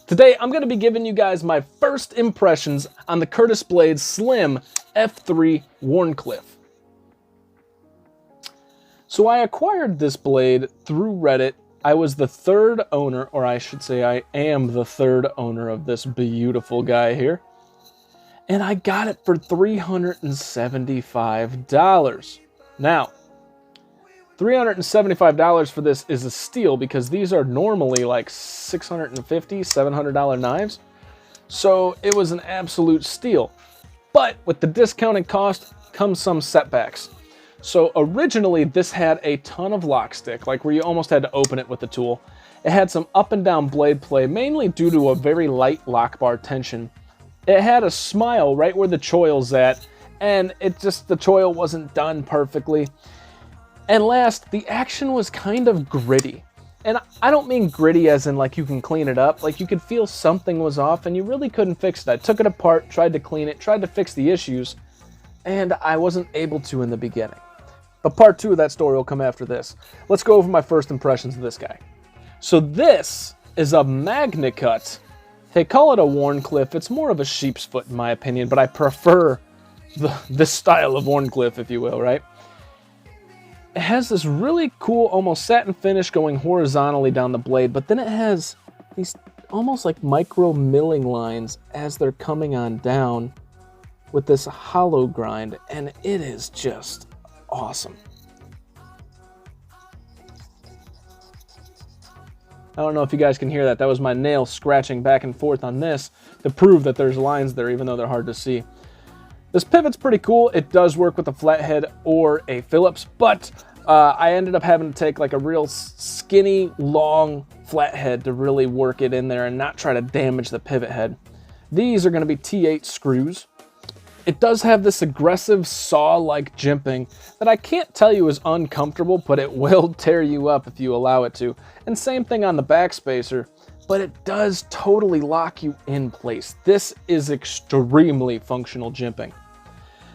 Today, I'm going to be giving you guys my first impressions on the Curtis Blade Slim F3 Wharncliffe. So I acquired this blade through Reddit. I was the third owner, or I should say I am the third owner of this beautiful guy here. And I got it for $375. Now, $375 for this is a steal because these are normally like $650, $700 knives. So it was an absolute steal. But with the discounted cost comes some setbacks. So originally this had a ton of lock stick, like where you almost had to open it with the tool. It had some up and down blade play, mainly due to a very light lock bar tension. It had a smile right where the choil's at, and the choil wasn't done perfectly. And last, the action was kind of gritty. And I don't mean gritty as in like you can clean it up, like you could feel something was off and you really couldn't fix it. I took it apart, tried to clean it, tried to fix the issues, and I wasn't able to in the beginning. But part 2 of that story will come after this. Let's go over my first impressions of this guy. So this is a MagnaCut. They call it a Wharncliffe. It's more of a sheep's foot in my opinion, but I prefer this style of Wharncliffe, if you will, right? It has this really cool, almost satin finish going horizontally down the blade, but then it has these almost like micro milling lines as they're coming on down with this hollow grind, and it is just awesome. I don't know if you guys can hear that. That was my nail scratching back and forth on this to prove that there's lines there, even though they're hard to see. This pivot's pretty cool. It does work with a flathead or a Phillips, but I ended up having to take like a real skinny, long flathead to really work it in there and not try to damage the pivot head. These are going to be T8 screws. It does have this aggressive saw-like jimping that I can't tell you is uncomfortable, but it will tear you up if you allow it to. And same thing on the backspacer, but it does totally lock you in place. This is extremely functional jimping.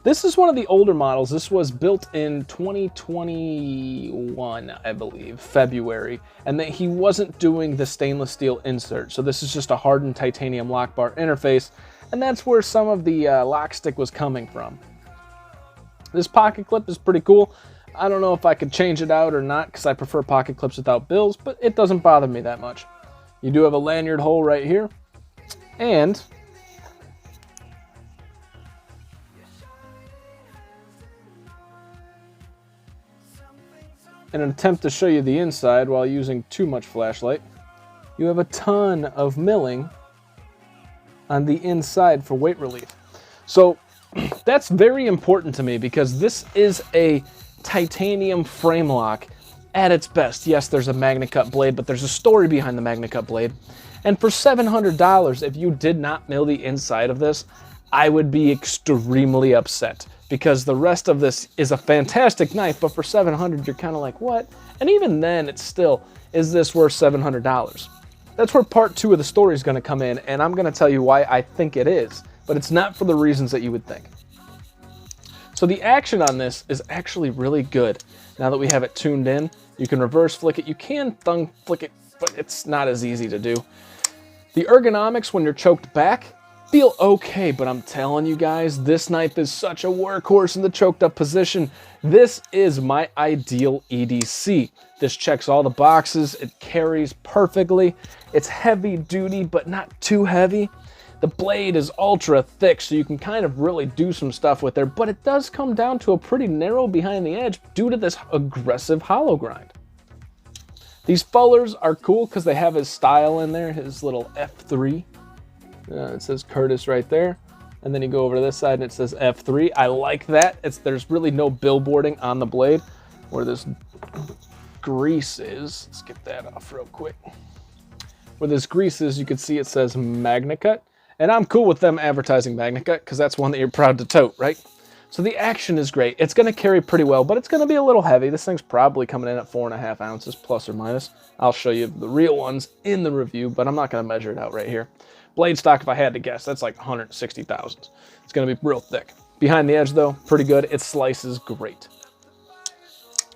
This is one of the older models. This was built in 2021, I believe, February, and that he wasn't doing the stainless steel insert. So this is just a hardened titanium lock bar interface, and that's where some of the lock stick was coming from. This pocket clip is pretty cool. I don't know if I could change it out or not because I prefer pocket clips without bills, but it doesn't bother me that much. You do have a lanyard hole right here, and in an attempt to show you the inside while using too much flashlight, you have a ton of milling on the inside for weight relief. So that's very important to me because this is a titanium frame lock at its best. Yes, there's a MagnaCut blade, but there's a story behind the MagnaCut blade. And for $700, if you did not mill the inside of this, I would be extremely upset because the rest of this is a fantastic knife, but for $700, you're kind of like, what? And even then, it's still, is this worth $700? That's where part 2 of the story is going to come in, and I'm going to tell you why I think it is, but it's not for the reasons that you would think. So the action on this is actually really good. Now that we have it tuned in, you can reverse flick it, you can thumb flick it, but it's not as easy to do. The ergonomics when you're choked back feel okay, but I'm telling you guys, this knife is such a workhorse in the choked up position. This is my ideal EDC. This checks all the boxes, it carries perfectly. It's heavy duty, but not too heavy. The blade is ultra thick, so you can kind of really do some stuff with it, but it does come down to a pretty narrow behind the edge due to this aggressive hollow grind. These fullers are cool because they have his style in there, his little F3. It says Curtis right there. And then you go over to this side and it says F3. I like that. There's really no billboarding on the blade where this grease is. Let's get that off real quick. Where this grease is, you can see it says MagnaCut. And I'm cool with them advertising MagnaCut because that's one that you're proud to tote, right? So the action is great. It's going to carry pretty well, but it's going to be a little heavy. This thing's probably coming in at 4.5 ounces, plus or minus. I'll show you the real ones in the review, but I'm not going to measure it out right here. Blade stock, if I had to guess, that's like 160 thousandths. It's going to be real thick. Behind the edge, though, pretty good. It slices great.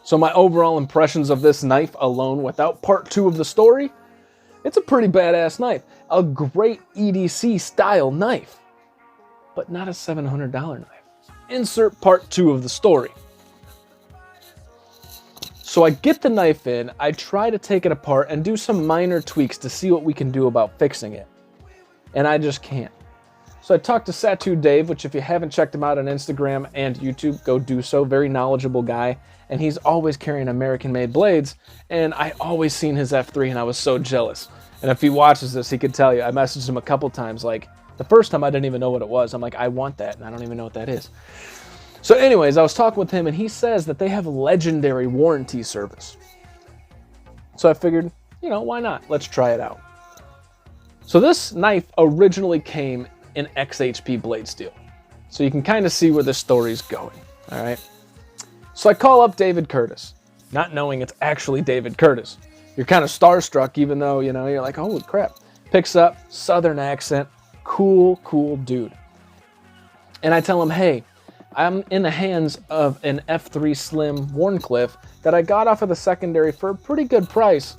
So my overall impressions of this knife alone, without part 2 of the story, It's a pretty badass knife. A great EDC style knife, but not a $700 knife. Insert part 2 of the story. So I get the knife in, I try to take it apart and do some minor tweaks to see what we can do about fixing it. And I just can't. So I talked to Satu Dave, which if you haven't checked him out on Instagram and YouTube, go do so. Very knowledgeable guy. And he's always carrying American-made blades. And I always seen his F3 and I was so jealous. And if he watches this, he could tell you. I messaged him a couple times. Like, the first time I didn't even know what it was. I'm like, I want that. And I don't even know what that is. So anyways, I was talking with him and he says that they have legendary warranty service. So I figured, you know, why not? Let's try it out. So this knife originally came in XHP blade steel. So you can kind of see where this story's going, all right? So I call up David Curtis, not knowing it's actually David Curtis. You're kind of starstruck even though, you know, you're like, holy crap. Picks up, southern accent, cool dude. And I tell him, hey, I'm in the hands of an F3 Slim Wharncliffe that I got off of the secondary for a pretty good price,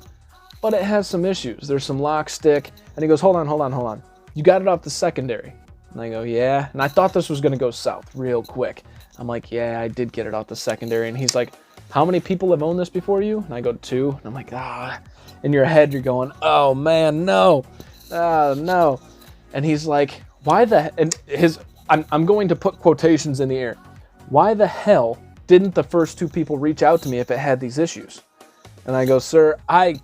but it has some issues. There's some lock stick, and he goes, hold on. You got it off the secondary? And I go, yeah. And I thought this was going to go south real quick. I'm like, yeah, I did get it off the secondary. And he's like, how many people have owned this before you? And I go, 2. And I'm like, in your head, you're going, oh man, no. No. And he's like, why the, and I'm going to put quotations in the air. Why the hell didn't the first 2 people reach out to me if it had these issues? And I go, sir, I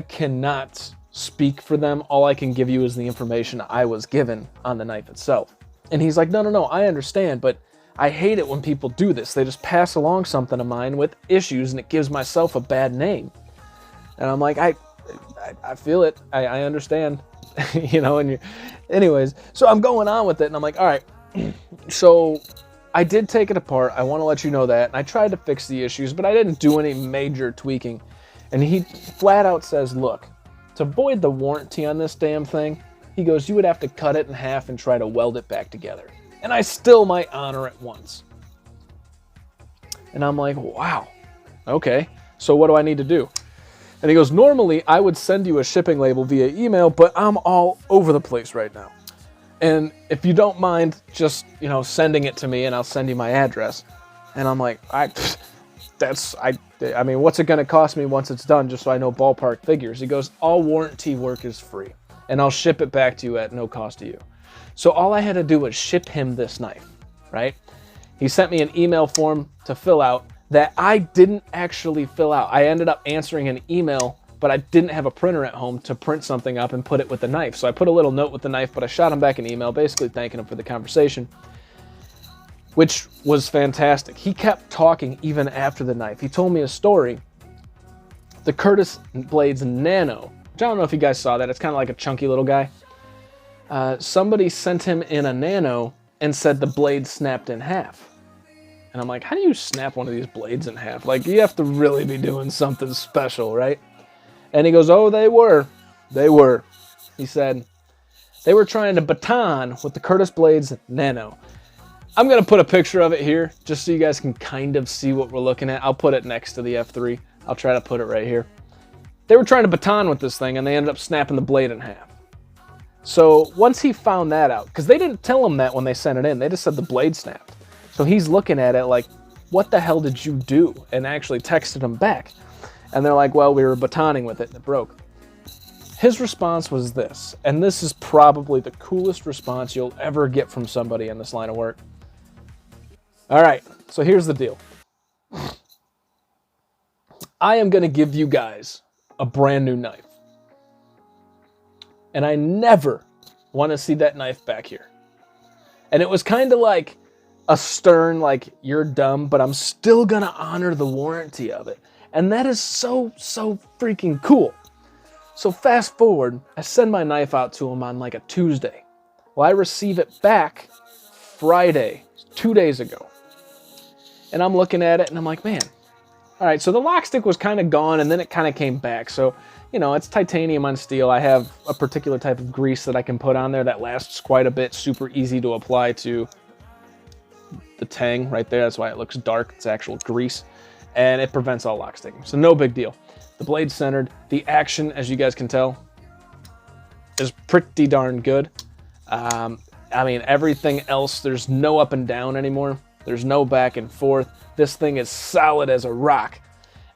cannot speak for them. All I can give you is the information I was given on the knife itself. And he's like, no, I understand, but I hate it when people do this. They just pass along something of mine with issues and it gives myself a bad name. And I'm like, I feel it. I understand, you know, and anyways, so I'm going on with it and I'm like, all right, so I did take it apart. I want to let you know that. And I tried to fix the issues, but I didn't do any major tweaking. And he flat out says, look, to void the warranty on this damn thing, he goes, you would have to cut it in half and try to weld it back together. And I still might honor it once. And I'm like, wow, okay, so what do I need to do? And he goes, normally I would send you a shipping label via email, but I'm all over the place right now. And if you don't mind just, you know, sending it to me and I'll send you my address. And I'm like, I mean, what's it going to cost me once it's done, just so I know ballpark figures? He goes, all warranty work is free, and I'll ship it back to you at no cost to you. So all I had to do was ship him this knife, right? He sent me an email form to fill out that I didn't actually fill out. I ended up answering an email, but I didn't have a printer at home to print something up and put it with the knife. So I put a little note with the knife, but I shot him back an email, basically thanking him for the conversation, which was fantastic. He kept talking even after the knife. He told me a story. The Curtis Blades Nano, which I don't know if you guys saw that. It's kind of like a chunky little guy. Somebody sent him in a Nano and said the blade snapped in half. And I'm like, how do you snap one of these blades in half? Like, you have to really be doing something special, right? And he goes, oh, they were. He said, they were trying to baton with the Curtis Blades Nano. I'm going to put a picture of it here just so you guys can kind of see what we're looking at. I'll put it next to the F3. I'll try to put it right here. They were trying to baton with this thing and they ended up snapping the blade in half. So once he found that out, because they didn't tell him that when they sent it in, they just said the blade snapped. So he's looking at it like, what the hell did you do? And actually texted him back. And they're like, well, we were batoning with it and it broke. His response was this, and this is probably the coolest response you'll ever get from somebody in this line of work. All right, so here's the deal. I am going to give you guys a brand new knife. And I never want to see that knife back here. And it was kind of like a stern, like, you're dumb, but I'm still going to honor the warranty of it. And that is so freaking cool. So fast forward, I send my knife out to him on like a Tuesday. Well, I receive it back Friday, 2 days ago. And I'm looking at it and I'm like, man, all right, so the lock stick was kind of gone and then it kind of came back. So, you know, it's titanium on steel. I have a particular type of grease that I can put on there that lasts quite a bit, super easy to apply to the tang right there. That's why it looks dark. It's actual grease. And it prevents all lock sticking. So no big deal. The blade's centered. The action, as you guys can tell, is pretty darn good. I mean, everything else, there's no up and down anymore. There's no back and forth. This thing is solid as a rock.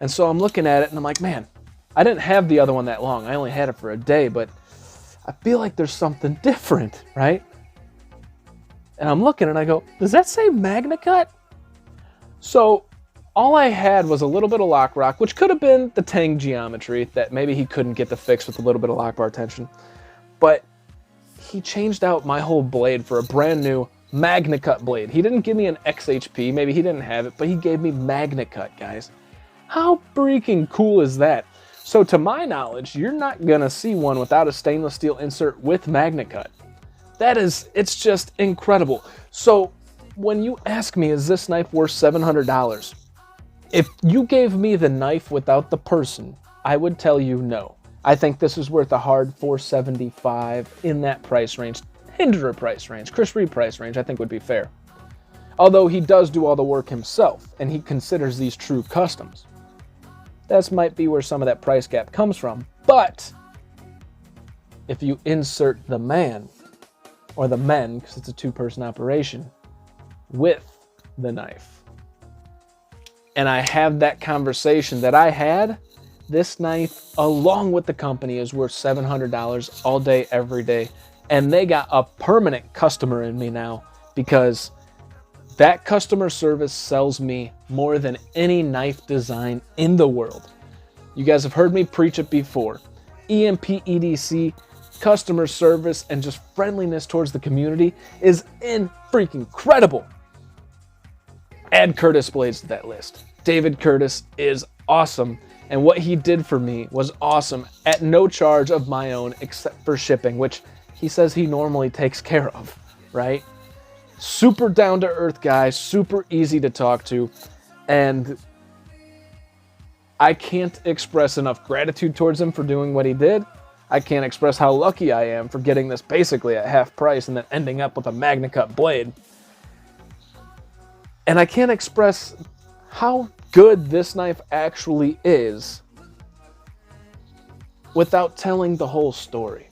And so I'm looking at it and I'm like, man, I didn't have the other one that long. I only had it for a day, but I feel like there's something different, right? And I'm looking and I go, does that say MagnaCut? So all I had was a little bit of lock rock, which could have been the tang geometry that maybe he couldn't get to fix with a little bit of lock bar tension. But he changed out my whole blade for a brand new MagnaCut blade. He didn't give me an XHP, maybe he didn't have it, but he gave me MagnaCut, guys. How freaking cool is that? So to my knowledge, you're not gonna see one without a stainless steel insert with MagnaCut. It's just incredible. So when you ask me, is this knife worth $700? If you gave me the knife without the person, I would tell you no. I think this is worth a hard $475 in that price range. Hinderer price range, Chris Reed price range, I think would be fair. Although he does do all the work himself, and he considers these true customs. That might be where some of that price gap comes from. But if you insert the man, or the men, because it's a two-person operation, with the knife, and I have that conversation that I had, this knife, along with the company, is worth $700 all day, every day. And they got a permanent customer in me now, because that customer service sells me more than any knife design in the world. You guys have heard me preach it before. EMP EDC, customer service, and just friendliness towards the community is freaking incredible. Add Curtis Blades to that list. David Curtis is awesome, and what he did for me was awesome at no charge of my own except for shipping, which he says he normally takes care of, right? Super down-to-earth guy, super easy to talk to, and I can't express enough gratitude towards him for doing what he did. I can't express how lucky I am for getting this basically at half price and then ending up with a MagnaCut blade. And I can't express how good this knife actually is without telling the whole story.